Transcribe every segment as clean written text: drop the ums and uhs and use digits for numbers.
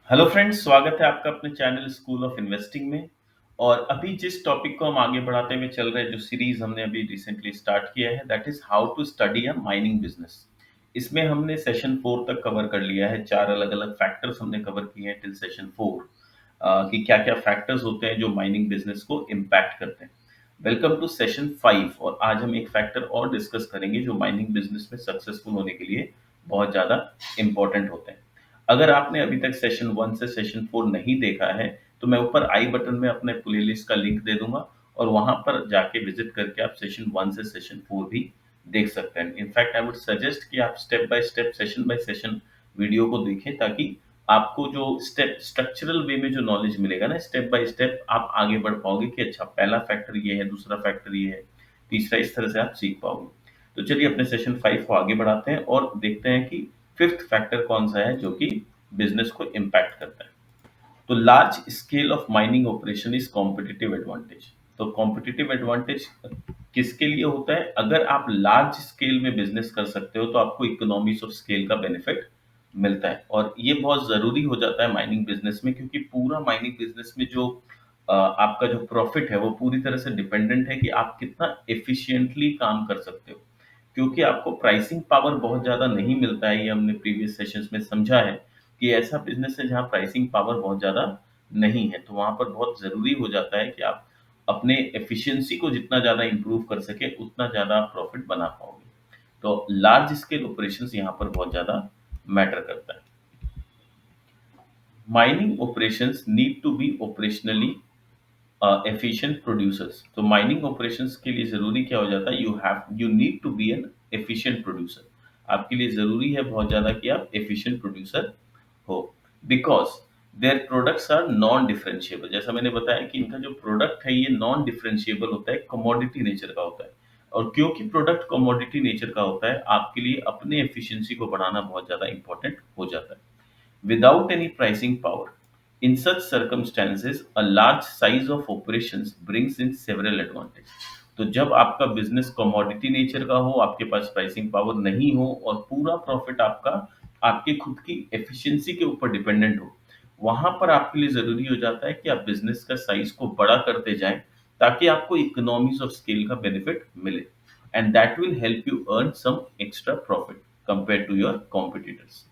Hello friends, स्वागत है आपका अपने चैनल स्कूल ऑफ इन्वेस्टिंग में। और अभी जिस टॉपिक को हम आगे बढ़ाते हुए चल रहे हैं, जो सीरीज हमने अभी रिसेंटली स्टार्ट किया है, that is how to study a mining business. इसमें हमने सेशन 4 तक कवर कर लिया है। 4 अलग अलग फैक्टर्स हमने कवर किए हैं टिल सेशन 4, कि क्या क्या फैक्टर्स होते हैं जो माइनिंग बिजनेस को इम्पैक्ट करते हैं। Welcome to session 5। और आज हम एक फैक्टर और डिस्कस करेंगे जो माइनिंग बिजनेस में सक्सेसफुल होने के लिए बहुत ज़्यादा इंपॉर्टेंट होते हैं। अगर आपने अभी तक सेशन 1 से सेशन 4 नहीं देखा है, तो मैं ऊपर आई बटन में अपने प्लेलिस्ट का लिंक दे दूंगा, और वहां पर जाके विजिट करके आप सेशन 1 से सेशन 4 भी देख सकते हैं। इनफैक्ट आई वुड सजेस्ट कि आप step by step, session bye session video को देखें, ताकि आपको जो स्टेप स्ट्रक्चरल वे में जो नॉलेज मिलेगा ना, स्टेप बाय स्टेप आप आगे बढ़ पाओगे कि अच्छा पहला फैक्टर ये है, दूसरा फैक्टर ये है, तीसरा, इस तरह से आप सीख पाओगे। तो चलिए अपने सेशन 5 को आगे बढ़ाते हैं और देखते हैं कि फिफ्थ फैक्टर कौन सा है जो कि बिजनेस को इम्पैक्ट करता है। तो large scale of mining operation is competitive advantage. तो कॉम्पिटिटिव एडवांटेज किसके लिए होता है? अगर आप लार्ज स्केल में बिजनेस कर सकते हो तो आपको इकोनॉमीज ऑफ स्केल का बेनिफिट मिलता है, और ये बहुत जरूरी हो जाता है माइनिंग बिजनेस में, क्योंकि पूरा माइनिंग बिजनेस में जो आपका जो प्रॉफिट है वो पूरी तरह से डिपेंडेंट है कि आप कितना एफिशिएंटली काम कर सकते हो। क्योंकि आपको प्राइसिंग पावर बहुत ज़्यादा नहीं मिलता है, ये हमने प्रीवियस सेशंस में समझा है कि ऐसा बिज़नेस है जहाँ प्राइसिंग पावर बहुत ज़्यादा नहीं है, तो वहाँ पर बहुत ज़रूरी हो जाता है कि आप अपने एफिशिएंसी को जितना ज़्यादा इम्प्रूव कर सकें, उतना ज़्यादा आप प्रॉफिट बना पाओगे। तो लार्ज स्केल ऑपरेशंस यहाँ पर बहुत ज़्यादा मैटर करता है। Mining operations need to be operationally efficient producers. तो माइनिंग ऑपरेशंस के लिए ज़रूरी क्या हो जाता है? You need to be an efficient producer. आपके लिए ज़रूरी है बहुत ज़्यादा कि आप एफिशिएंट प्रोड्यूसर हो, because their products are non differentiable. जैसा मैंने बताया कि इनका जो प्रोडक्ट है ये नॉन डिफरेंशिएबल होता है, कमोडिटी नेचर का होता है। और क्योंकि प्रोडक्ट कमोडिटी नेचर का होता है, आपके लिए अपने एफिशिएंसी को बढ़ाना बहुत ज़्यादा इंपॉर्टेंट हो जाता है। Without any pricing power, in such circumstances, a large size of operations brings in several advantages. तो जब आपका बिजनेस कमोडिटी नेचर का हो, आपके पास प्राइसिंग पावर नहीं हो, और पूरा प्रॉफिट आपका आपके खुद की एफिशिएंसी के ऊपर डिपेंडेंट हो, वहां पर आपके लिए जरूरी हो जाता है कि आप बिजनेस का साइज को बड़ा करते जाएं, ताकि आपको इकोनॉमीज ऑफ स्केल का बेनिफिट मिले, and that will help you earn some extra profit compare to your competitors.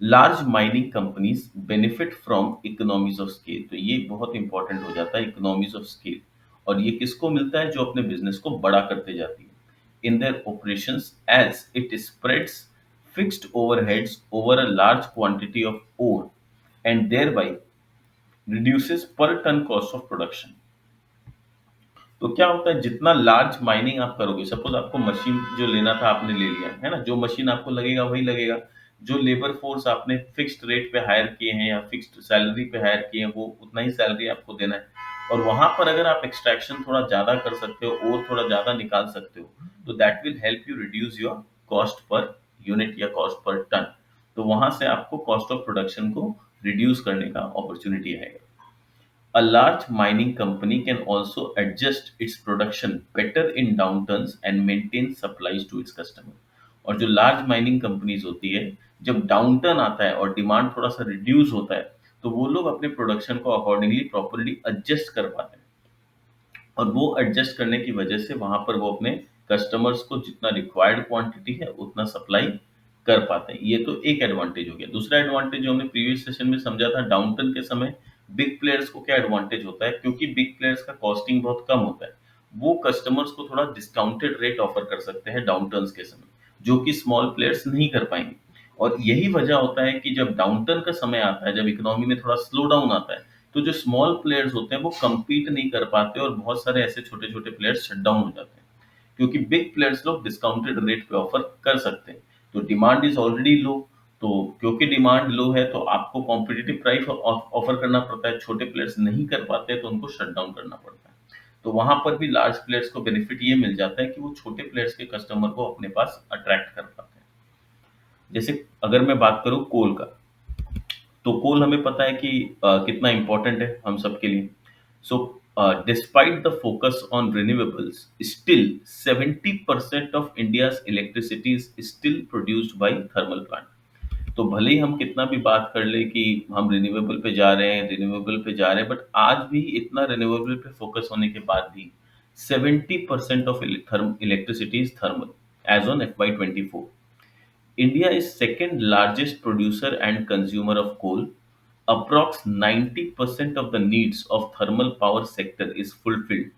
Large mining companies benefit from economies of scale. तो ये बहुत इंपॉर्टेंट हो जाता है, इकोनॉमीज ऑफ स्केल। और ये किसको मिलता है? जो अपने बिजनेस को बड़ा करते जाती है in their operations, as it spreads fixed overheads over a large quantity of ore, and thereby reduces per ton cost of production. तो क्या होता है, जितना लार्ज माइनिंग आप करोगे, सपोज आपको मशीन जो लेना था आपने ले लिया है ना, जो मशीन आपको लगेगा वही लगेगा। जो लेबर फोर्स आपने फिक्स्ड रेट पे हायर किए हैं या फिक्स्ड सैलरी पे हायर किए हैं, वो उतना ही सैलरी आपको देना है। और वहां पर अगर आप एक्सट्रैक्शन थोड़ा ज्यादा कर सकते हो और थोड़ा ज्यादा निकाल सकते हो, तो that will help you reduce your cost per unit या कॉस्ट पर टन। तो वहां से आपको कॉस्ट ऑफ प्रोडक्शन को रिड्यूस करने का अपॉर्चुनिटी आएगा। A large mining company can also adjust its production better in downturns and maintain supplies to its customer। और जो लार्ज माइनिंग कंपनीज होती है, जब डाउनटर्न आता है और डिमांड थोड़ा सा रिड्यूस होता है, तो वो लोग अपने प्रोडक्शन को अकॉर्डिंगली प्रॉपरली एडजस्ट कर पाते हैं। और वो एडजस्ट करने की वजह से वहां पर वो अपने कस्टमर्स को जितना रिक्वायर्ड क्वांटिटी है उतना सप्लाई कर पाते हैं। ये तो एक एडवांटेज हो गया। दूसरा एडवांटेज जो हमने प्रीवियस सेशन में समझा था, डाउनटर्न के समय बिग प्लेयर्स को क्या एडवांटेज होता है? क्योंकि बिग प्लेयर्स का कॉस्टिंग बहुत कम होता है, वो कस्टमर्स को थोड़ा डिस्काउंटेड रेट ऑफर कर सकते हैं डाउनटर्न्स के समय, जो कि स्मॉल प्लेयर्स नहीं कर पाएंगे। और यही वजह होता है कि जब डाउनटर्न का समय आता है, जब इकोनॉमी में थोड़ा स्लो डाउन आता है, तो जो स्मॉल प्लेयर्स होते हैं वो compete नहीं कर पाते, और बहुत सारे ऐसे छोटे छोटे प्लेयर्स शट डाउन हो जाते हैं, क्योंकि बिग प्लेयर्स लोग डिस्काउंटेड रेट पे ऑफर कर सकते हैं। तो डिमांड इज ऑलरेडी लो, तो क्योंकि डिमांड लो है तो आपको कॉम्पिटिटिव प्राइस ऑफर करना पड़ता है। छोटे प्लेयर्स नहीं कर पाते तो उनको शट डाउन करना पड़ता है। तो वहां पर भी लार्ज प्लेयर्स को बेनिफिट ये मिल जाता है कि वो छोटे प्लेयर्स के कस्टमर को अपने पास अट्रैक्ट कर पाते हैं। जैसे अगर मैं बात करूं कोल का, तो कोल हमें पता है कि कितना इम्पोर्टेंट है हम सबके लिए। So despite the focus on renewables, still 70% of India's electricity is still produced by thermal plant. तो भले ही हम कितना भी बात कर ले कि हम रिन्यूएबल पे जा रहे हैं, रिन्यूएबल पे जा रहे हैं, बट आज भी इतना रिन्यूएबल पे फोकस होने के बाद भी 70% of electricity is thermal as on FY 24. India is second largest producer and consumer of coal. Approx 90% of the needs of thermal power sector is fulfilled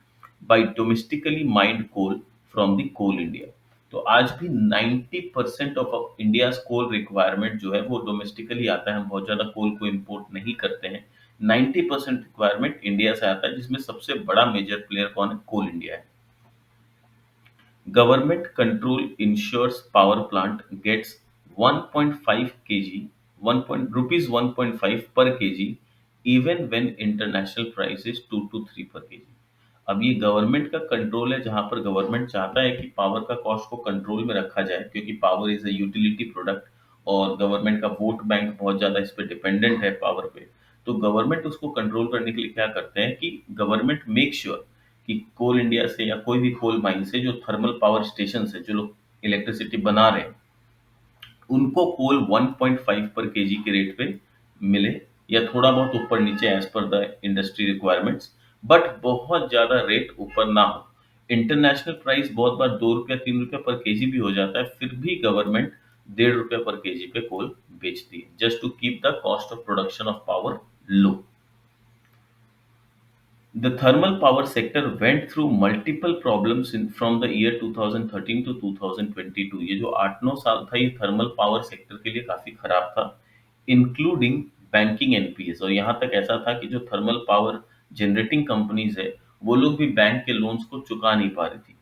by domestically mined coal from the Coal India. तो आज भी 90% of India coal requirement जो है वो domestically आता है। हम बहुत ज्यादा कोल को इंपोर्ट नहीं करते हैं। 90% रिक्वायरमेंट इंडिया से आता है, जिसमें सबसे बड़ा मेजर प्लेयर कौन है? कोल इंडिया है। Government control ensures power plant gets 1.5 kg, 1 rupees 1.5 per kg, even when international price is 2 to 3 per kg. अब ये गवर्नमेंट का कंट्रोल है, जहां पर गवर्नमेंट चाहता है कि पावर का कॉस्ट को कंट्रोल में रखा जाए, क्योंकि power is a utility product और गवर्नमेंट का वोट बैंक बहुत ज्यादा इस पे डिपेंडेंट है पावर पे। तो गवर्नमेंट उसको कंट्रोल करने के लिए क्या करते हैं कि गवर्नमेंट मेक श्योर कि कोल इंडिया से या कोई भी कोल माइन से जो थर्मल पावर स्टेशन है, जो लोग इलेक्ट्रिसिटी बना रहे हैं, उनको कोल 1.5 पर केजी के रेट पे मिले, या थोड़ा बहुत ऊपर नीचे as per the industry requirements, but बहुत ज्यादा रेट ऊपर ना हो। इंटरनेशनल प्राइस बहुत बार 2 रुपया 3 रुपया पर केजी भी हो जाता है, फिर भी गवर्नमेंट 1.5 रुपया पर केजी पे कोल बेचती है, just to keep the cost of production of power low. The thermal power sector went through multiple problems from the year 2013 to 2022। ये जो 8-9 साल था, ये थर्मल पावर सेक्टर के लिए काफी खराब था, इंक्लूडिंग बैंकिंग एनपीएस। और यहाँ तक ऐसा था कि जो थर्मल पावर जनरेटिंग कंपनीज है, वो लोग भी बैंक के लोन्स को चुका नहीं पा रही थी।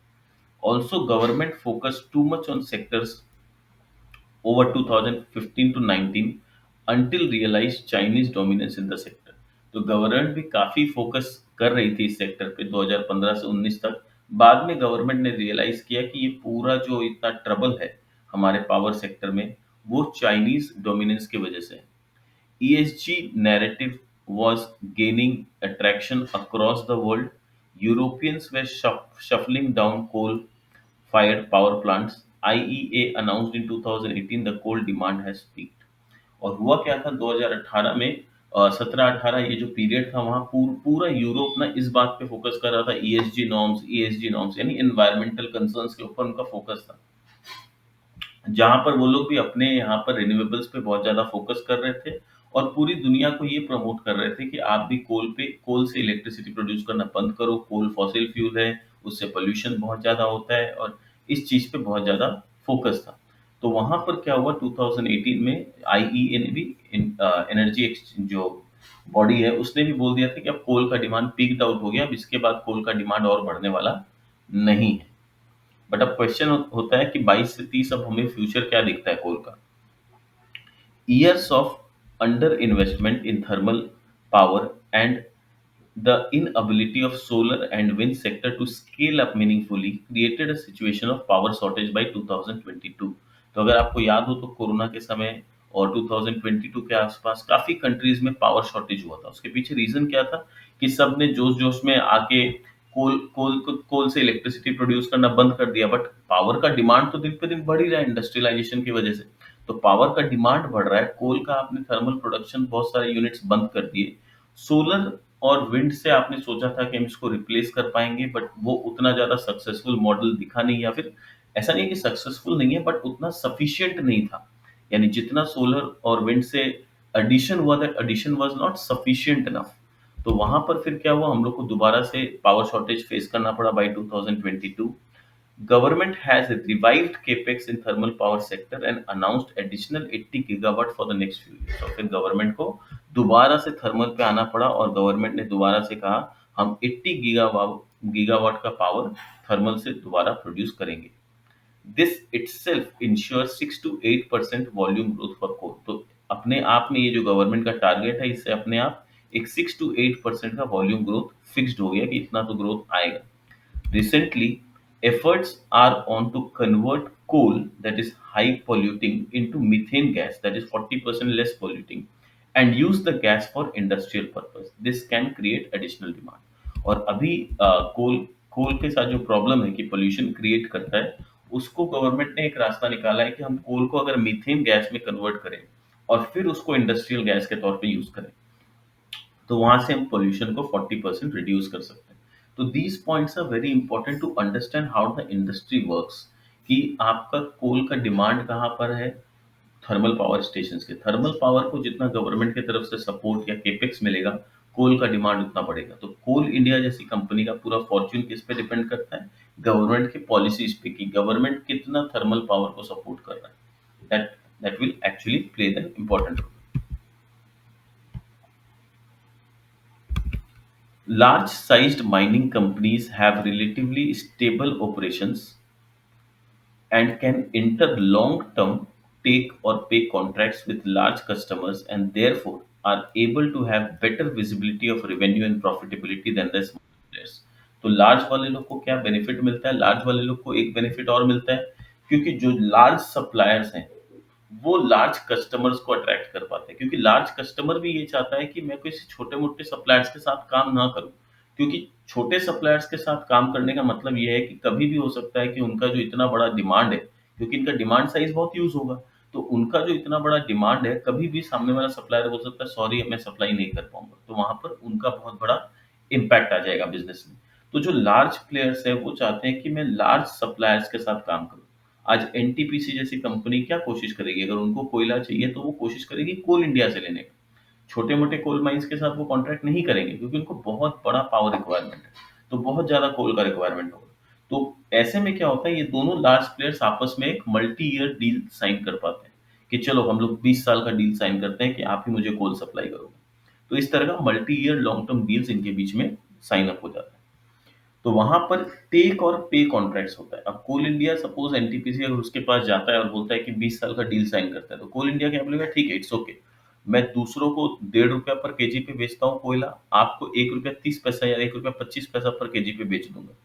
Also government focus too much on sectors over 2015 to 19 until realized Chinese dominance in the sector। तो गवर्नमेंट भी काफी फोकस कर रही थी इस सेक्टर पे 2015 से 19 तक। बाद में गवर्नमेंट ने रियलाइज किया कि ये पूरा जो इतना ट्रबल है हमारे पावर सेक्टर में, वो चाइनीज डोमिनेंस की वजह से है। ESG narrative was gaining attraction across the world. Europeans were shuffling down coal fired power plants। IEA announced in 2018 the coal demand has peaked। और हुआ क्या था 2018 में, 17-18 ये जो पीरियड था, वहां पूरा यूरोप ना इस बात पे फोकस कर रहा था, ESG नॉर्म्स यानी एनवायरमेंटल कंसर्न्स के ऊपर उनका फोकस था, जहां पर वो लोग भी अपने यहाँ पर रिन्यूएबल्स पे बहुत ज्यादा फोकस कर रहे थे और पूरी दुनिया को ये प्रमोट कर रहे थे कि आप भी कोल से इलेक्ट्रिसिटी प्रोड्यूस करना बंद करो। कोल फॉसिल फ्यूल है, उससे पोल्यूशन बहुत ज्यादा होता है, और इस चीज पे बहुत ज्यादा फोकस था। तो वहां पर क्या हुआ 2018 में, आईईए ने भी एनर्जी जो बॉडी है उसने भी बोल दिया था कि अब कोल का डिमांड पीक्ड आउट हो गया, अब इसके बाद कोल का डिमांड और बढ़ने वाला नहीं है। बट अब क्वेश्चन होता है कि 22 से 30 अब हमें फ्यूचर क्या दिखता है कोल का। Years of underinvestment in thermal power and the inability of solar and wind sector to scale up meaningfully created a situation of power shortage by 2022। तो अगर आपको याद हो तो कोरोना के समय और 2022 के आसपास काफी कंट्रीज में पावर शॉर्टेज हुआ था। उसके पीछे रीजन क्या था कि सब ने जोश जोश में आके कोल से इलेक्ट्रिसिटी प्रोड्यूस करना बंद कर दिया, बट पावर का डिमांड तो दिन पे दिन बढ़ ही रहा है इंडस्ट्रियलाइजेशन की वजह से। तो पावर का डिमांड बढ़ रहा है, कोल का आपने थर्मल प्रोडक्शन बहुत सारे यूनिट्स बंद कर दिए। सोलर और विंड से आपने सोचा था कि हम इसको रिप्लेस कर पाएंगे, बट वो उतना ज्यादा सक्सेसफुल मॉडल दिखा नहीं, या फिर ऐसा नहीं है कि सक्सेसफुल नहीं है, बट उतना सफिशिएंट नहीं था। यानी जितना सोलर और विंड से एडिशन हुआ, that addition was not sufficient enough. तो वहां पर फिर क्या हुआ, हम लोग को दोबारा से पावर शॉर्टेज फेस करना पड़ा bye 2022। Government has revived capex in thermal power sector and announced additional 80 gigawatt for the next few years। और फिर गवर्नमेंट को दोबारा से थर्मल पे आना पड़ा और गवर्नमेंट ने दोबारा से कहा हम 80 गीगावाट का पावर थर्मल से दोबारा प्रोड्यूस करेंगे। This itself ensure 6 to 8% volume growth for coal. तो अपने आप में ये जो गवर्नमेंट का टारगेट है, इससे अपने आप एक 6 to 8% का वॉल्यूम ग्रोथ फिक्स्ड हो गया कि इतना तो ग्रोथ आएगा। Recently, efforts are on to convert coal that is high polluting into methane gas that is 40% less polluting and use the gas for industrial purpose। This can create additional demand। और अभी कोल कोल के साथ जो problem है कि pollution create करता है, उसको गवर्नमेंट ने एक रास्ता निकाला है कि हम कोल को अगर मीथेन गैस में कन्वर्ट करें और फिर उसको इंडस्ट्रियल गैस के तौर पे यूज करें, तो वहां से हम पोल्यूशन को 40% रिड्यूस कर सकते हैं। तो these points are very important to understand how the industry works, कि आपका कोल का डिमांड कहाँ पर है। थर्मल पावर स्टेशंस के थर्मल पावर को जितना गवर्नमेंट की तरफ से सपोर्ट या केपेक्स मिलेगा, कोल का डिमांड उतना बढ़ेगा। तो कोल इंडिया जैसी कंपनी का पूरा फॉर्च्यून किस पे डिपेंड करता है, गवर्नमेंट की पॉलिसीज पे, कि गवर्नमेंट कितना थर्मल पावर को सपोर्ट कर रहा है। That will actually play the important role. Large sized mining companies have relatively stable operations and can enter long term take or pay contracts with large customers, and therefore are able to have better visibility of revenue and profitability than the small players. तो large वाले लोग को क्या benefit मिलता है, large वाले लोग को एक बेनिफिट और मिलता है, क्योंकि जो लार्ज सप्लायर्स हैं वो लार्ज कस्टमर्स को अट्रैक्ट कर पाते हैं, क्योंकि लार्ज कस्टमर भी ये चाहता है कि मैं किसी छोटे मोटे सप्लायर्स के साथ काम ना करूं, क्योंकि छोटे सप्लायर्स के साथ काम करने का मतलब ये है कि कभी भी हो सकता है कि उनका जो इतना बड़ा डिमांड है, क्योंकि इनका डिमांड साइज बहुत यूज होगा, तो उनका जो इतना बड़ा डिमांड है, कभी भी सामने वाला सप्लायर बोल सकता है सॉरी मैं सप्लाई नहीं कर पाऊंगा, तो वहां पर उनका बहुत बड़ा इम्पैक्ट आ जाएगा बिजनेस में। तो जो लार्ज प्लेयर्स है वो चाहते हैं कि मैं लार्ज सप्लायर्स के साथ काम करूं। आज एनटीपीसी जैसी कंपनी क्या कोशिश करेगी, अगर उनको कोयला चाहिए तो वो कोशिश करेगी कोल इंडिया से लेने का। छोटे मोटे कोल माइंस के साथ वो कॉन्ट्रैक्ट नहीं करेंगे, क्योंकि उनको बहुत बड़ा पावर रिक्वायरमेंट है, तो बहुत ज्यादा कोल का रिक्वायरमेंट होगा। तो ऐसे में क्या होता है, ये दोनों लार्ज प्लेयर्स आपस में एक मल्टी ईयर डील साइन कर पाते हैं, कि चलो हम लोग 20 साल का डील साइन करते हैं कि आप ही मुझे कोल सप्लाई करोगे। तो इस तरह का multi year long term deals इनके बीच में साइन अप हो जाता है। तो वहां पर टेक और पे कॉन्ट्रैक्ट्स होता है। अब कोल इंडिया सपोज एनटीपीसी अगर उसके पास जाता है और बोलता है कि 20 साल का डील साइन करता है, तो कोल इंडिया क्या बोलेगा, ठीक है इट्स ओके, मैं दूसरों को 1.5 रुपया पर केजी पे बेचता हूँ कोयला, आपको 1 रुपया 30 पैसा या 1 रुपया 25 पैसा पर केजी पे बेच दूंगा।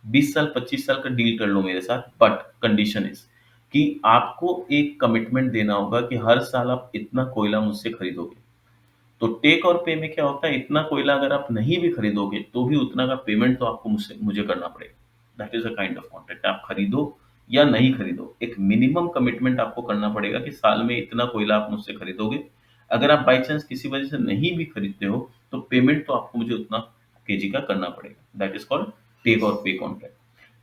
20 साल 25 साल का डील कर लो मेरे साथ, बट कंडीशन इज कि आपको एक कमिटमेंट देना होगा कि हर साल आप इतना कोयला मुझसे खरीदोगे। तो टेक और पे में क्या होता है, इतना कोयला अगर आप नहीं भी खरीदोगे तो भी उतना का पेमेंट तो आपको मुझसे मुझे करना पड़ेगा। That is a kind of contract, आप खरीदो या नहीं खरीदो, एक मिनिमम कमिटमेंट आपको करना पड़ेगा कि साल में इतना कोयला आप मुझसे खरीदोगे। अगर आप बाई चांस किसी वजह से नहीं भी खरीदते हो तो पेमेंट तो आपको मुझे उतना केजी का करना पड़ेगा। दैट इज कॉल्ड टेक और पे contract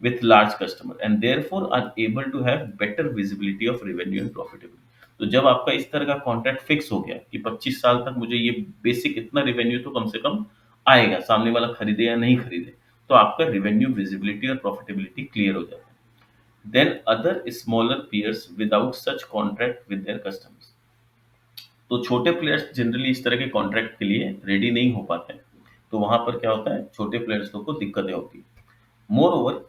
with large customer and therefore are able to have better visibility of revenue and profitability। तो जब आपका इस तरह का कॉन्ट्रैक्ट फिक्स हो गया कि 25 साल तक मुझे ये बेसिक इतना रिवेन्यू तो कम से कम आएगा, सामने वाला खरीदे या नहीं खरीदे, तो आपका रिवेन्यू विजिबिलिटी और प्रॉफिटेबिलिटी क्लियर हो जाता है। Then other smaller peers without such contract with their customers. तो छोटे प्लेयर्स जनरली इस तरह के कॉन्ट्रैक्ट के लिए रेडी नहीं हो पाते हैं, तो वहां पर क्या होता है, छोटे प्लेयर्स को दिक्कतें होती है। More over,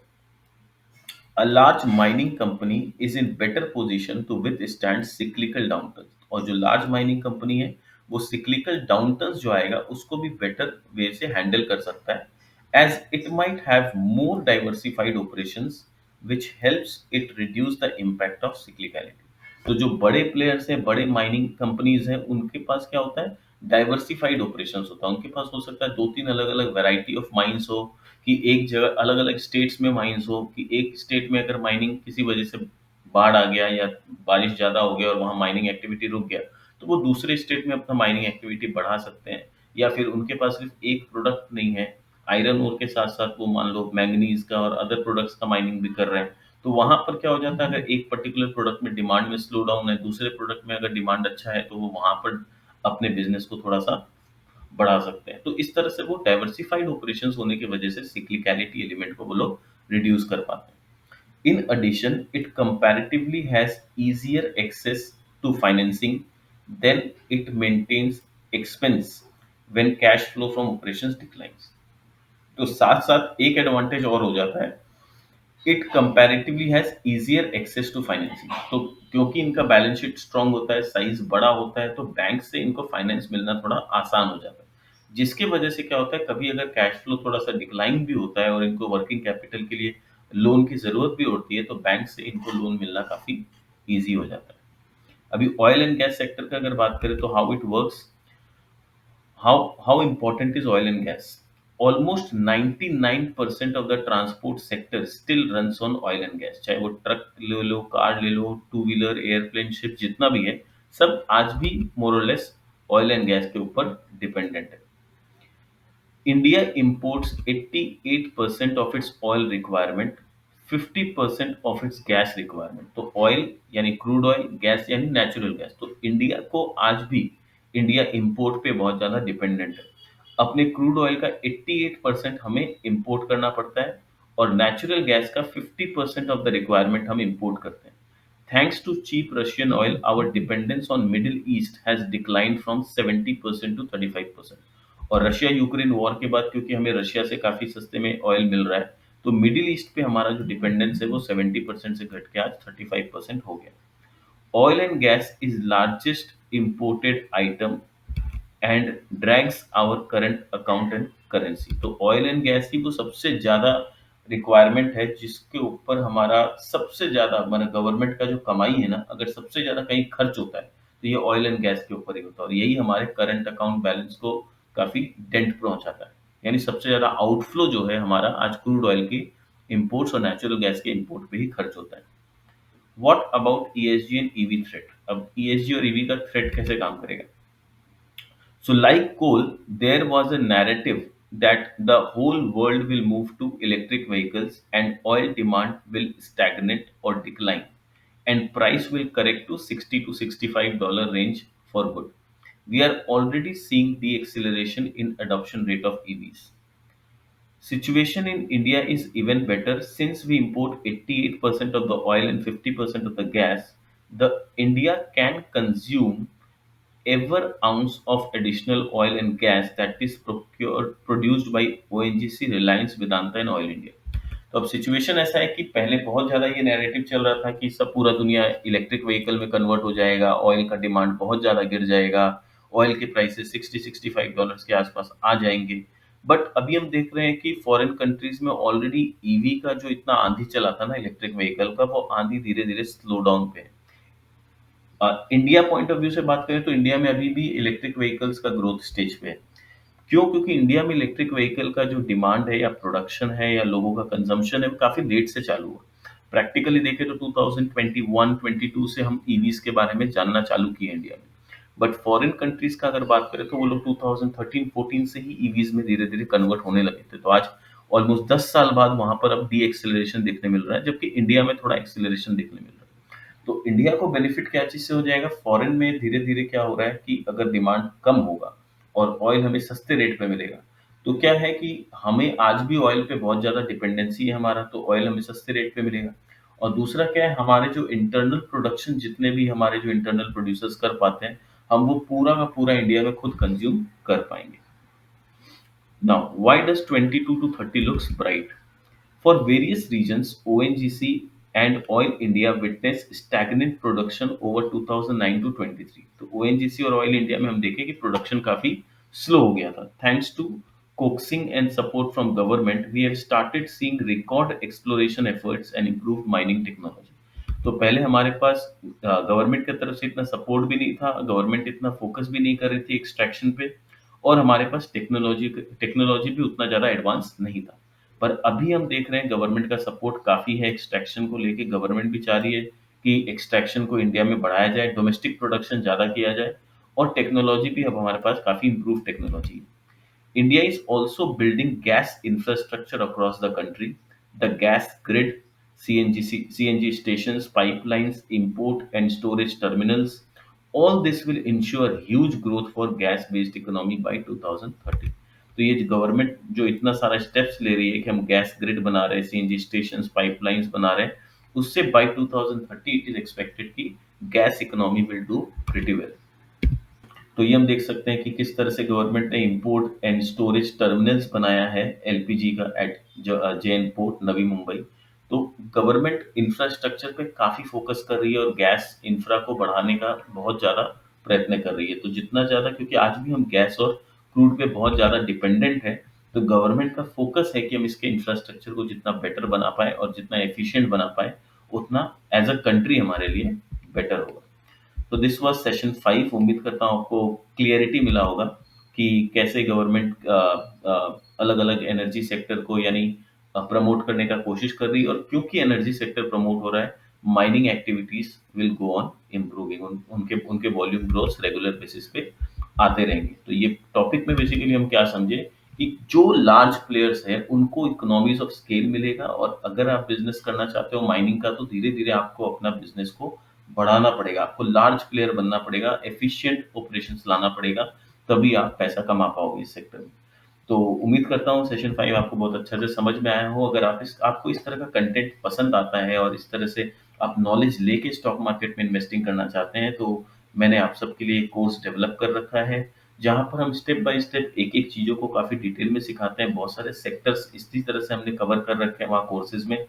a large mining company is in better position to withstand cyclical downturns। और जो लार्ज माइनिंग कंपनी है वो cyclical downturns जो आएगा उसको भी बेटर वे से हैंडल कर सकता है, as it might have more diversified operations which helps it reduce the impact of cyclicality। तो जो बड़े प्लेयर्स हैं, बड़े माइनिंग कंपनीज हैं, उनके पास क्या होता है, डाइवर्सिफाइड ऑपरेशंस होता है। उनके पास हो सकता है 2-3 अलग-अलग वैरायटी ऑफ माइंस हो, कि एक जगह अलग-अलग स्टेट्स में माइंस हो, कि एक स्टेट में अगर माइनिंग किसी वजह से बाढ़ आ गया या बारिश ज़्यादा हो गया और वहाँ माइनिंग एक्टिविटी रुक गया, तो वो दूसरे स्टेट में अपना माइनिंग एक्टिविटी बढ़ा सकते हैं। या फिर उनके पास सिर्फ एक प्रोडक्ट नहीं है, आयरन ओर के साथ-साथ वो मान लो मैंगनीज का और अदर प्रोडक्ट्स का माइनिंग भी कर रहे हैं। तो वहाँ पर क्या हो जाता है, अगर एक पर्टिकुलर प्रोडक्ट में डिमांड में स्लो डाउन है, दूसरे प्रोडक्ट में अगर डिमांड अच्छा है, तो वो वहाँ पर अपने बिजनेस को थोड़ा-सा बढ़ा सकते हैं। तो इस तरह से वो डाइवर्सिफाइड ऑपरेशंस होने की वजह से सिक्लिकैलिटी एलिमेंट को वो लोग रिड्यूस कर पाते हैं। In addition it comparatively has easier access to financing, then it maintains expense when cash flow from operations declines. तो साथ-साथ एक एडवांटेज और हो जाता है, it comparatively has easier access to financing. तो क्योंकि इनका बैलेंस शीट स्ट्रांग होता है, साइज बड़ा होता है, तो बैंक से इनको फाइनेंस मिलना थोड़ा आसान हो जाता है, जिसकी वजह से क्या होता है, कभी अगर कैश फ्लो थोड़ा सा डिक्लाइन भी होता है और इनको वर्किंग कैपिटल के लिए लोन की जरूरत भी होती है, तो बैंक से इनको लोन मिलना काफी ईजी हो जाता है। अभी ऑयल एंड गैस सेक्टर का अगर बात करें तो how it works, how important is oil and gas? Almost 99% of the transport sector still runs on oil and gas। चाहे वो ट्रक ले लो, कार ले लो, टू व्हीलर, एयरप्लेन, शिप, जितना भी है, सब आज भी मोर और लेस ऑयल एंड गैस के ऊपर डिपेंडेंट है। India imports 88% of its oil requirement, 50% of its gas requirement. तो ऑयल यानी क्रूड ऑयल, गैस यानी नेचुरल गैस। तो इंडिया को आज भी इंडिया इंपोर्ट पे बहुत ज्यादा डिपेंडेंट है। अपने क्रूड ऑयल का 88% हमें इंपोर्ट करना पड़ता है और नेचुरल गैस का 50% ऑफ द रिक्वायरमेंट हम इंपोर्ट करते हैं। Thanks to cheap Russian oil, our dependence on Middle East has declined from 70% to 35%। और रशिया यूक्रेन वॉर के बाद क्योंकि हमें रशिया से काफी सस्ते में ऑयल मिल रहा है, तो मिडिल ईस्ट पे हमारा जो डिपेंडेंस है वो 70% से घट के आज 35% हो गया। Oil and gas is largest imported item and drags our current account and currency. तो ऑयल एंड गैस की वो सबसे ज्यादा रिक्वायरमेंट है जिसके ऊपर हमारा सबसे ज्यादा माना गवर्नमेंट का जो कमाई है ना, अगर सबसे ज्यादा कहीं खर्च होता है तो ये ऑयल एंड गैस के ऊपर ही होता है, और यही हमारे करंट अकाउंट बैलेंस को काफी डेंट पहुंचाता है। यानी सबसे ज्यादा आउटफ्लो जो है हमारा आज क्रूड ऑयल की इंपोर्ट्स और नेचुरल गैस के इंपोर्ट पे ही खर्च होता है। What about ESG and EV threat? अब ईएसजी और ईवी का थ्रेट कैसे काम करेगा? So, like coal, there was a narrative that the whole world will move to electric vehicles and oil demand will stagnate or decline, and price will correct to 60 to $65 range for good. We are already seeing the acceleration in adoption rate of EVs. Situation in India is even better since we import 88% of the oil and 50% of the gas. The India can consume ever ounce of additional oil and gas that is produced by ONGC, Reliance, Vedanta and Oil India। तो अब situation ऐसा है कि पहले बहुत ज़्यादा ये narrative चल रहा था कि सब पूरा दुनिया इलेक्ट्रिक व्हीकल में कन्वर्ट हो जाएगा, ऑयल का डिमांड बहुत ज़्यादा गिर जाएगा, ऑयल के प्राइसेस $60-65 के आसपास आ जाएंगे। बट अभी हम देख रहे हैं कि फॉरेन कंट्रीज में ऑलरेडी ईवी का जो इतना आंधी चला था ना इलेक्ट्रिक व्हीकल का, वो आंधी धीरे धीरे स्लो डाउन पे है। इंडिया पॉइंट ऑफ व्यू से बात करें तो इंडिया में अभी भी इलेक्ट्रिक व्हीकल्स का ग्रोथ स्टेज पे है। क्यों? क्योंकि इंडिया में इलेक्ट्रिक व्हीकल का जो डिमांड है या प्रोडक्शन है या लोगों का कंजम्पशन है वो काफी लेट से चालू हुआ। प्रैक्टिकली देखें तो 2021-22 से हम ईवीज के बारे में जानना चालू किए इंडिया में। बट फॉरेन कंट्रीज का अगर बात करें तो वो लोग 2013-14 से ही ईवीज में धीरे धीरे कन्वर्ट होने लगे थे। तो आज ऑलमोस्ट 10 साल बाद वहां पर अब डी एक्सेलरेशन देखने मिल रहा है, जबकि इंडिया में थोड़ा एक्सेलरेशन देखने मिल रहा है। तो इंडिया को बेनिफिट क्या चीज से हो जाएगा? फॉरेन में धीरे धीरे क्या हो रहा है कि अगर डिमांड कम होगा और ऑयल हमें सस्ते रेट पे मिलेगा, तो क्या है कि हमें आज भी ऑयल पे बहुत ज्यादा डिपेंडेंसी है हमारा, तो ऑयल हमें सस्ते रेट पे मिलेगा। और दूसरा क्या है, हमारे जो इंटरनल प्रोडक्शन जितने भी हमारे जो इंटरनल प्रोड्यूसर्स कर पाते हैं, हम वो पूरा का पूरा इंडिया में खुद कंज्यूम कर पाएंगे। Now why does 22 to 30 looks bright? For various reasons, ONGC and Oil India witnessed stagnant production over 2009 to 23। तो ONGC और Oil India में हम देखें कि प्रोडक्शन काफी स्लो हो गया था। Thanks to coaxing and support from government, we have started seeing record exploration efforts and improved mining technology। तो पहले हमारे पास गवर्नमेंट की तरफ से इतना सपोर्ट भी नहीं था, गवर्नमेंट इतना फोकस भी नहीं कर रही थी एक्सट्रैक्शन पे, और हमारे पास टेक्नोलॉजी टेक्नोलॉजी भी उतना ज़्यादा एडवांस नहीं था। पर अभी हम देख रहे हैं गवर्नमेंट का सपोर्ट काफ़ी है एक्सट्रैक्शन को लेके। गवर्नमेंट भी चाह रही है कि एक्सट्रैक्शन को इंडिया में बढ़ाया जाए, डोमेस्टिक प्रोडक्शन ज़्यादा किया जाए, और टेक्नोलॉजी भी अब हमारे पास काफ़ी इम्प्रूव टेक्नोलॉजी है। India is also building gas infrastructure across the country. The gas grid, CNG stations, pipelines, import and storage terminals. All this will ensure huge growth for gas-based economy by 2030। तो ये government जो इतना सारा steps ले रही है कि हम गैस ग्रिड बना रहे हैं, सीएनजी स्टेशंस, पाइपलाइंस बना रहे हैं, उससे बाय 2030 इट इज एक्सपेक्टेड कि gas economy will do pretty well. तो ये हम देख सकते हैं कि किस तरह से गवर्नमेंट ने इंपोर्ट एंड स्टोरेज टर्मिनल्स बनाया है एलपीजी का eight JN port Navi Mumbai. तो गवर्नमेंट इंफ्रास्ट्रक्चर पे काफी फोकस कर रही है और गैस इंफ्रा को बढ़ाने का बहुत ज्यादा प्रयत्न कर रही है। तो जितना ज्यादा, क्योंकि आज भी हम गैस और क्रूड पे बहुत ज्यादा डिपेंडेंट है, तो गवर्नमेंट का फोकस है कि हम इसके इंफ्रास्ट्रक्चर को जितना बेटर बना पाए और जितना एफिशिएंट बना पाए, उतना एज अ कंट्री हमारे लिए बेटर होगा। तो दिस वाज सेशन 5। उम्मीद करता हूँ आपको क्लियरिटी मिला होगा कि कैसे गवर्नमेंट अलग अलग एनर्जी सेक्टर को यानी प्रमोट करने का कोशिश कर रही है। और क्योंकि एनर्जी सेक्टर प्रमोट हो रहा है, mining activities will go on improving, उनके उनके वॉल्यूम ग्रोथ रेगुलर बेसिस पे आते रहेंगे। तो ये टॉपिक में बेसिकली हम क्या समझे कि जो लार्ज प्लेयर्स हैं उनको इकोनॉमीज ऑफ स्केल मिलेगा, और अगर आप बिजनेस करना चाहते हो माइनिंग का तो धीरे धीरे आपको अपना बिजनेस को बढ़ाना पड़ेगा, आपको लार्ज प्लेयर बनना पड़ेगा, एफिशिएंट ऑपरेशंस लाना पड़ेगा, तभी आप पैसा कमा पाओगे इस सेक्टर में। तो उम्मीद करता हूँ सेशन 5 आपको बहुत अच्छे से समझ में आया हो। अगर आपको इस तरह का कंटेंट पसंद आता है और इस तरह से आप नॉलेज लेके स्टॉक मार्केट में इन्वेस्टिंग करना चाहते हैं, तो मैंने आप सबके लिए एक कोर्स डेवलप कर रखा है, जहाँ पर हम स्टेप बाय स्टेप एक-एक चीज़ों को काफ़ी डिटेल में सिखाते हैं। बहुत सारे सेक्टर्स इसी तरह से हमने कवर कर रखे हैं वहाँ कोर्सेज़ में,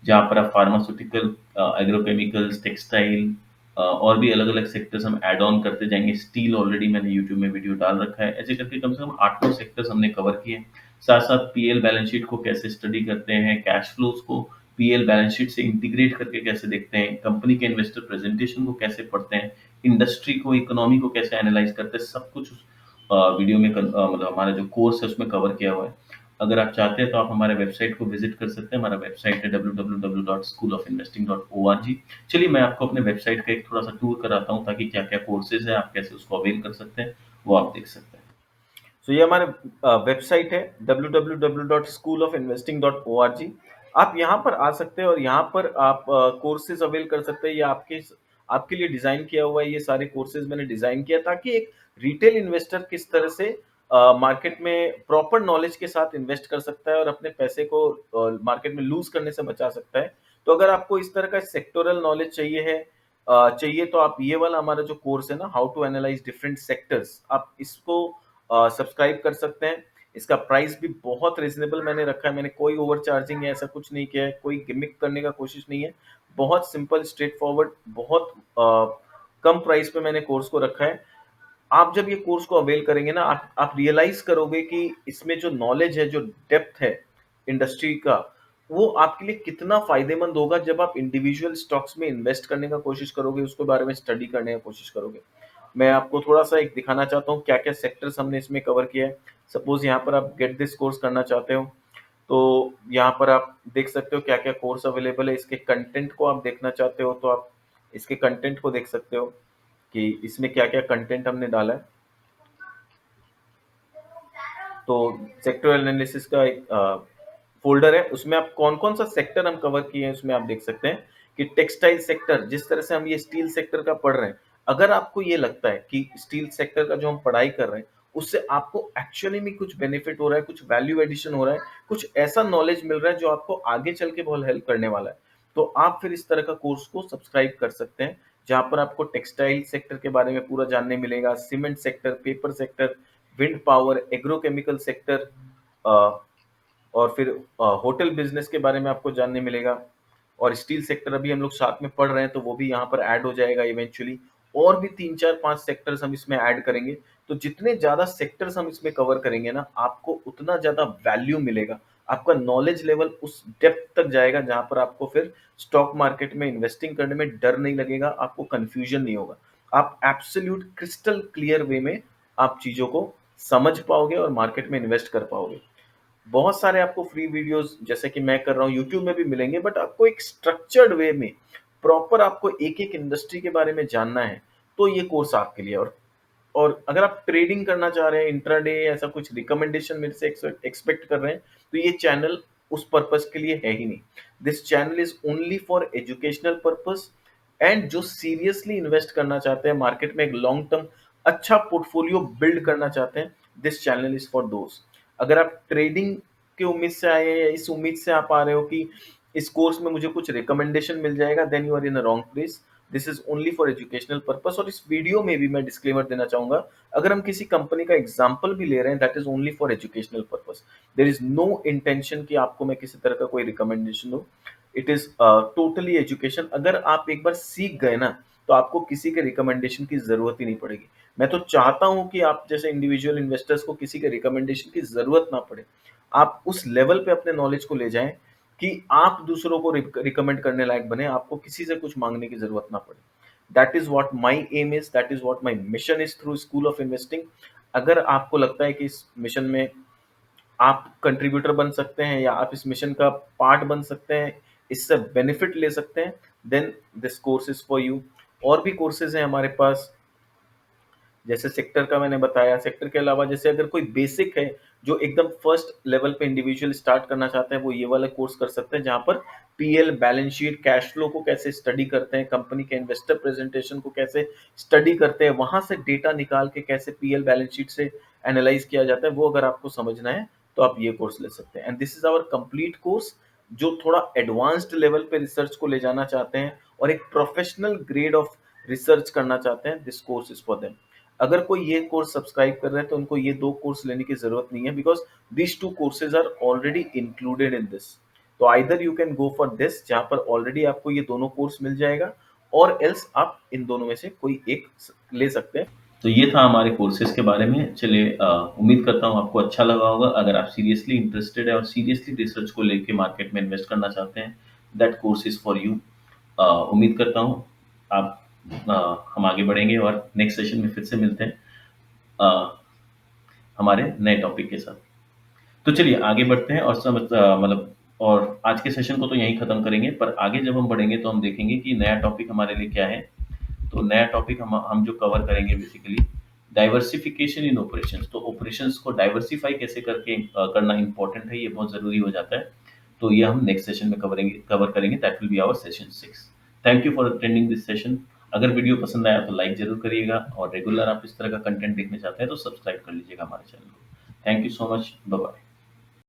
जहाँ पर आप फार्मास्यूटिकल, एग्रोकेमिकल्स, टेक्सटाइल, और भी अलग-अलग सेक्टर्स हम ऐड ऑन करते जाएँगे। स्टील ऑलरेडी मैंने यूट्यूब में वीडियो डाल रखा है। ऐसे करके कम से कम 8-9 सेक्टर्स हमने कवर किए हैं। साथ-साथ पीएल बैलेंस शीट को कैसे स्टडी करते हैं, कैश फ्लोज़ को पीएल बैलेंस शीट से इंटीग्रेट करके कैसे देखते हैं, कंपनी के इन्वेस्टर प्रेजेंटेशन को कैसे पढ़ते हैं, इंडस्ट्री को, इकोनॉमी को कैसे एनालाइज़ करते हैं, सब कुछ उस वीडियो में मतलब हमारा जो कोर्स है उसमें कवर किया हुआ है। अगर आप चाहते हैं तो आप हमारे वेबसाइट को विज़िट कर सकते हैं। हमारा वेबसाइट है www.schoolofinvesting.org। चलिए मैं आपको अपने वेबसाइट का एक थोड़ा-सा टूर कराता हूँ, ताकि क्या-क्या कोर्सेज़ हैं, आप कैसे उसको अवेल कर सकते हैं, वो आप देख सकते हैं। तो ये हमारे वेबसाइट है www.schoolofinvesting.org। आप यहाँ पर आ सकते हैं और यहाँ पर आप कोर्सेज अवेल कर सकते हैं। ये आपके लिए डिजाइन किया हुआ है। ये सारे कोर्सेज मैंने डिजाइन किया ताकि एक रिटेल इन्वेस्टर किस तरह से मार्केट में प्रॉपर नॉलेज के साथ इन्वेस्ट कर सकता है और अपने पैसे को मार्केट में लूज करने से बचा सकता है। तो अगर आपको इस तरह का सेक्टोरल नॉलेज चाहिए तो आप ये वाला हमारा जो कोर्स है ना, how to analyse different sectors, आप इसको सब्सक्राइब कर सकते हैं। इसका प्राइस भी बहुत रीजनेबल मैंने रखा है। मैंने कोई ओवर चार्जिंग या ऐसा कुछ नहीं किया है, कोई गिमिक करने का कोशिश नहीं है। बहुत सिंपल, स्ट्रेट फॉरवर्ड, बहुत कम प्राइस पे मैंने कोर्स को रखा है। आप जब ये कोर्स को अवेल करेंगे ना, आप रियलाइज करोगे कि इसमें जो नॉलेज है, जो डेप्थ है इंडस्ट्री का, वो आपके लिए कितना फायदेमंद होगा जब आप इंडिविजुअल स्टॉक्स में इन्वेस्ट करने का कोशिश करोगे, उसके बारे में स्टडी करने का कोशिश करोगे। मैं आपको थोड़ा-सा एक दिखाना चाहता हूँ क्या-क्या सेक्टर्स हमने इसमें कवर किया है। सपोज़ यहाँ पर आप गेट दिस कोर्स करना चाहते हो, तो यहाँ पर आप देख सकते हो क्या-क्या कोर्स अवेलेबल है। इसके कंटेंट को आप देखना चाहते हो तो आप इसके कंटेंट को देख सकते हो कि इसमें क्या-क्या कंटेंट हमने डाला है। तो सेक्टर एनालिसिस का एक फ़ोल्डर है, उसमें आप कौन-कौन सा सेक्टर हम कवर किए हैं, उसमें आप देख सकते हैं कि टेक्सटाइल सेक्टर, जिस तरह से हम ये स्टील सेक्टर का पढ़ रहे हैं, अगर आपको ये लगता है कि स्टील सेक्टर का जो हम पढ़ाई कर रहे हैं, उससे आपको एक्चुअली में कुछ बेनिफिट हो रहा है, कुछ वैल्यू एडिशन हो रहा है, कुछ ऐसा नॉलेज मिल रहा है जो आपको आगे चल के बहुत हेल्प करने वाला है, तो आप फिर इस तरह का कोर्स को सब्सक्राइब कर सकते हैं, जहाँ पर आपको टेक्सटाइल सेक्टर के बारे में पूरा जानने मिलेगा, cement sector, paper sector, wind power, agrochemical sector, uh, और फिर होटल बिजनेस के बारे में आपको जानने मिलेगा, और स्टील सेक्टर अभी हम लोग साथ में पढ़ रहे हैं तो वो भी यहाँ पर ऐड हो जाएगा इवेंचुअली। और भी 3-4-5 सेक्टर्स हम इसमें ऐड करेंगे। तो जितने ज़्यादा सेक्टर्स हम इसमें कवर करेंगे ना, आपको उतना ज़्यादा वैल्यू मिलेगा। आपका नॉलेज लेवल उस डेप्थ तक जाएगा जहाँ पर आपको फिर स्टॉक मार्केट में इन्वेस्टिंग करने में डर नहीं लगेगा, आपको कन्फ्यूजन नहीं होगा। आप एब्सोल्यूट क्रिस्टल क्लियर वे में आप चीज़ों को समझ पाओगे और मार्केट में इन्वेस्ट कर पाओगे। बहुत सारे आपको फ्री वीडियोस जैसे कि मैं कर रहा हूँ यूट्यूब में भी मिलेंगे, बट आपको एक स्ट्रक्चर्ड वे में प्रॉपर आपको एक-एक इंडस्ट्री के बारे में जानना है, तो ये कोर्स आपके लिए। और अगर आप ट्रेडिंग करना चाह रहे हैं, इंट्राडे ऐसा कुछ रिकमेंडेशन मेरे से एक्सपेक्ट कर रहे हैं, तो ये चैनल उस पर्पस के लिए है ही नहीं। This channel is only for educational purpose, and जो सीरियसली इन्वेस्ट करना चाहते हैं मार्केट में, एक लॉन्ग टर्म अच्छा पोर्टफोलियो बिल्ड करना चाहते हैं, दिस चैनल इज फॉर दोस्त। अगर आप ट्रेडिंग की उम्मीद से आए हैं या इस उम्मीद से आप आ रहे हो कि इस कोर्स में मुझे कुछ रिकमेंडेशन मिल जाएगा, then you are in a wrong place. This is only for educational purpose. और इस वीडियो में भी मैं डिस्क्लेमर देना चाहूंगा, अगर हम किसी कंपनी का एग्जांपल भी ले रहे हैं, that is only for educational purpose. There is no intention कि आपको मैं किसी तरह का कोई रिकमेंडेशन दूं। It is totally education. अगर आप एक बार सीख गए ना, तो आपको किसी के रिकमेंडेशन की जरूरत ही नहीं पड़ेगी। मैं तो चाहता हूं कि आप जैसे इंडिविजुअल इन्वेस्टर्स को किसी के रिकमेंडेशन की जरूरत ना पड़े। आप उस लेवल पे अपने नॉलेज को ले जाएं कि आप दूसरों को रिकमेंड करने लायक बने, आपको किसी से कुछ मांगने की जरूरत ना पड़े। That is what my aim is, that is what my mission is through school of investing. अगर आपको लगता है कि इस मिशन में आप कंट्रीब्यूटर बन सकते हैं या आप इस मिशन का पार्ट बन सकते हैं, इससे बेनिफिट ले सकते हैं, then this course is for you. और भी कोर्सेज हैं हमारे पास, जैसे सेक्टर का मैंने बताया। सेक्टर के अलावा जैसे अगर कोई बेसिक है जो एकदम फर्स्ट लेवल पे इंडिविजुअल स्टार्ट करना चाहते हैं, वो ये वाला कोर्स कर सकते हैं, जहाँ पर PL, balance sheet, cash flow को कैसे स्टडी करते हैं, कंपनी के इन्वेस्टर प्रेजेंटेशन को कैसे स्टडी करते हैं, वहां से डेटा निकाल के कैसे पीएल बैलेंस शीट से एनालाइज किया जाता है, वो अगर आपको समझना है तो आप ये कोर्स ले सकते हैं। And this is our complete course, जो थोड़ा एडवांस्ड लेवल पे रिसर्च को ले जाना चाहते हैं और एक प्रोफेशनल ग्रेड ऑफ रिसर्च करना चाहते हैं, this course is for them. अगर कोई ये कोर्स सब्सक्राइब कर रहा है तो उनको ये 2 कोर्स लेने की ज़रूरत नहीं है, because these 2 courses are already included in this. तो either you can go for this, जहाँ पर ऑलरेडी आपको ये दोनों कोर्स मिल जाएगा, और एल्स आप इन दोनों में से कोई एक ले सकते हैं। तो ये था हमारे कोर्सेज के बारे में। चलिए, उम्मीद करता हूँ आपको अच्छा लगा होगा। अगर आप सीरियसली इंटरेस्टेड है और सीरियसली रिसर्च को लेके मार्केट में इन्वेस्ट करना चाहते हैं, that course is for you. उम्मीद करता हूँ आप हम आगे बढ़ेंगे और नेक्स्ट सेशन में फिर से मिलते हैं हमारे नए टॉपिक के साथ। तो चलिए आगे बढ़ते हैं और मतलब और आज के सेशन को तो यहीं ख़त्म करेंगे, पर आगे जब हम बढ़ेंगे तो हम देखेंगे कि नया टॉपिक हमारे लिए क्या है। तो नया टॉपिक हम जो कवर करेंगे बेसिकली डाइवर्सिफिकेशन इन ऑपरेशंस। तो ऑपरेशंस को डाइवर्सिफाई कैसे करके करना इंपॉर्टेंट है, ये बहुत ज़रूरी हो जाता है। तो ये हम नेक्स्ट सेशन में कवर करेंगे, that will be our session 6। Thank you for attending this session. अगर वीडियो पसंद आया तो लाइक ज़रूर करिएगा, और रेगुलर आप इस तरह का कंटेंट देखना चाहते हैं तो सब्सक्राइब कर लीजिएगा हमारे चैनल को। Thank you so much, bye bye.